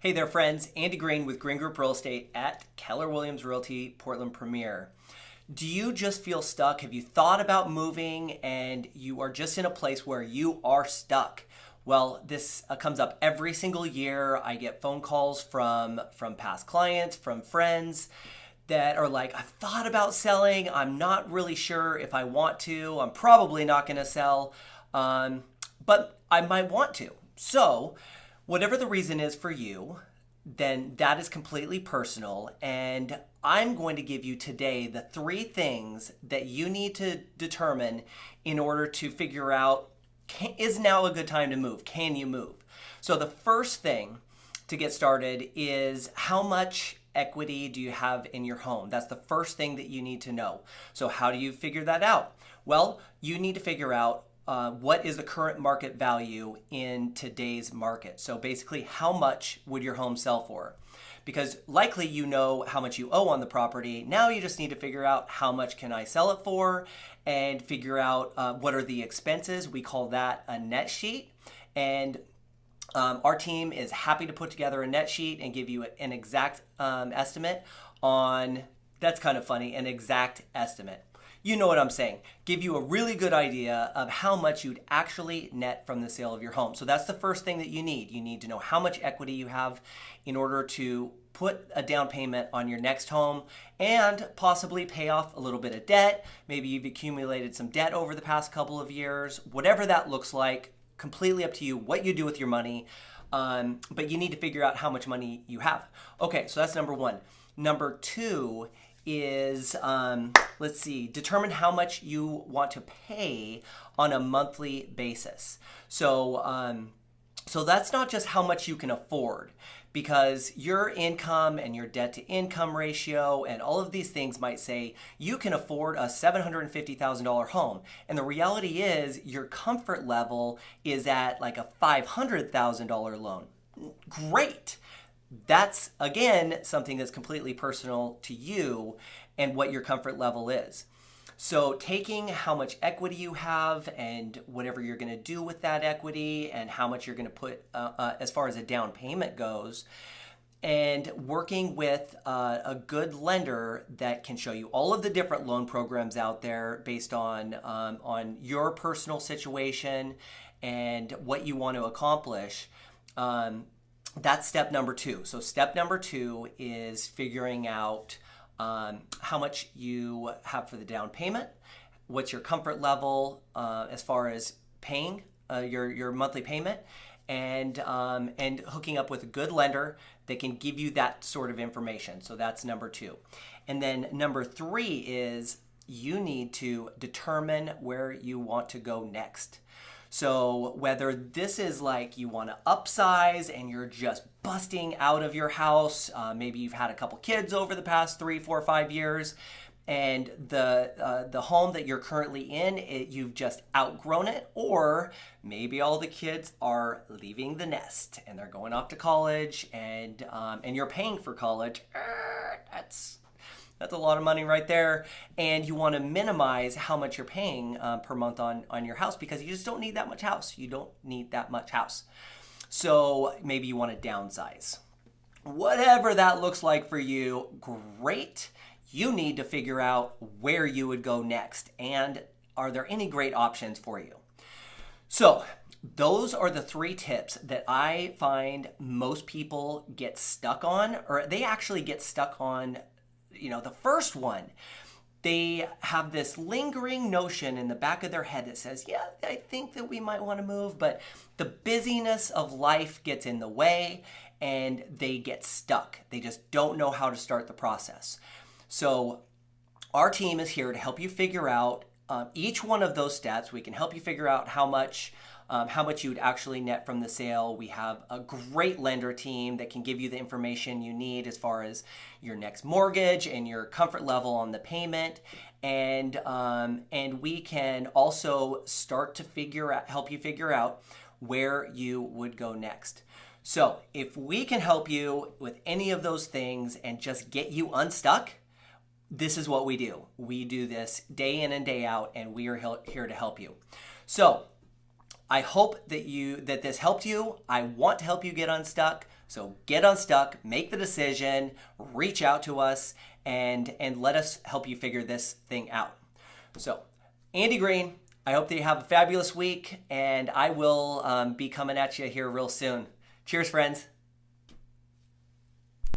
Hey there, friends. Andy Green with Green Group Real Estate at Keller Williams Realty Portland Premier. Do you just feel stuck? Have you thought about moving and you are just in a place where you are stuck? Well, this comes up every single year. I get phone calls from past clients, from friends that are like, I've thought about selling. I'm not really sure if I want to. I'm probably not going to sell, but I might want to. So whatever the reason is for you, then that is completely personal. And I'm going to give you today the 3 things that you need to determine in order to figure out, is now a good time to move? Can you move? So the first thing to get started is, how much equity do you have in your home? That's the first thing that you need to know. So how do you figure that out? Well, you need to figure out what is the current market value in today's market. So basically, how much would your home sell for? Because likely you know how much you owe on the property. Now you just need to figure out, how much can I sell it for, and figure out what are the expenses. We call that a net sheet. And our team is happy to put together a net sheet and give you an exact estimate on, that's kind of funny, an exact estimate. You know what I'm saying. Give you a really good idea of how much you'd actually net from the sale of your home. So that's the first thing that you need. You need to know how much equity you have in order to put a down payment on your next home and possibly pay off a little bit of debt. Maybe you've accumulated some debt over the past couple of years. Whatever that looks like, completely up to you what you do with your money. But you need to figure out how much money you have. Okay, so that's number 1. Number 2 is, determine how much you want to pay on a monthly basis. So that's not just how much you can afford, because your income and your debt to income ratio and all of these things might say you can afford a $750,000 home. And the reality is your comfort level is at like a $500,000 loan. Great. That's, again, something that's completely personal to you and what your comfort level is. So taking how much equity you have and whatever you're going to do with that equity and how much you're going to put as far as a down payment goes, and working with a good lender that can show you all of the different loan programs out there based on your personal situation and what you want to accomplish. That's step number 2. So step number 2 is figuring out how much you have for the down payment, what's your comfort level as far as paying your monthly payment, and hooking up with a good lender that can give you that sort of information. So that's number 2. And then number 3 is, you need to determine where you want to go next. So whether this is like you want to upsize and you're just busting out of your house, maybe you've had a couple kids over the past 3, 4, 5 years, and the home that you're currently in, you've just outgrown it, or maybe all the kids are leaving the nest and they're going off to college, and you're paying for college. That's a lot of money right there. And you want to minimize how much you're paying per month on your house, because you just don't need that much house. You don't need that much house. So maybe you want to downsize. Whatever that looks like for you, great. You need to figure out where you would go next, and are there any great options for you? So those are the 3 tips that I find most people get stuck on, or they actually get stuck on. The first one, they have this lingering notion in the back of their head that says, yeah, I think that we might want to move, but the busyness of life gets in the way and they get stuck. They just don't know how to start the process. So our team is here to help you figure out each one of those steps. We can help you figure out how much you would actually net from the sale. We have a great lender team that can give you the information you need as far as your next mortgage and your comfort level on the payment. And we can also start to help you figure out where you would go next. So if we can help you with any of those things and just get you unstuck, this is what we do. We do this day in and day out, and we are here to help you. So I hope that this helped you. I want to help you get unstuck. So get unstuck, make the decision, reach out to us, and let us help you figure this thing out. So, Andy Green, I hope that you have a fabulous week, and I will be coming at you here real soon. Cheers, friends.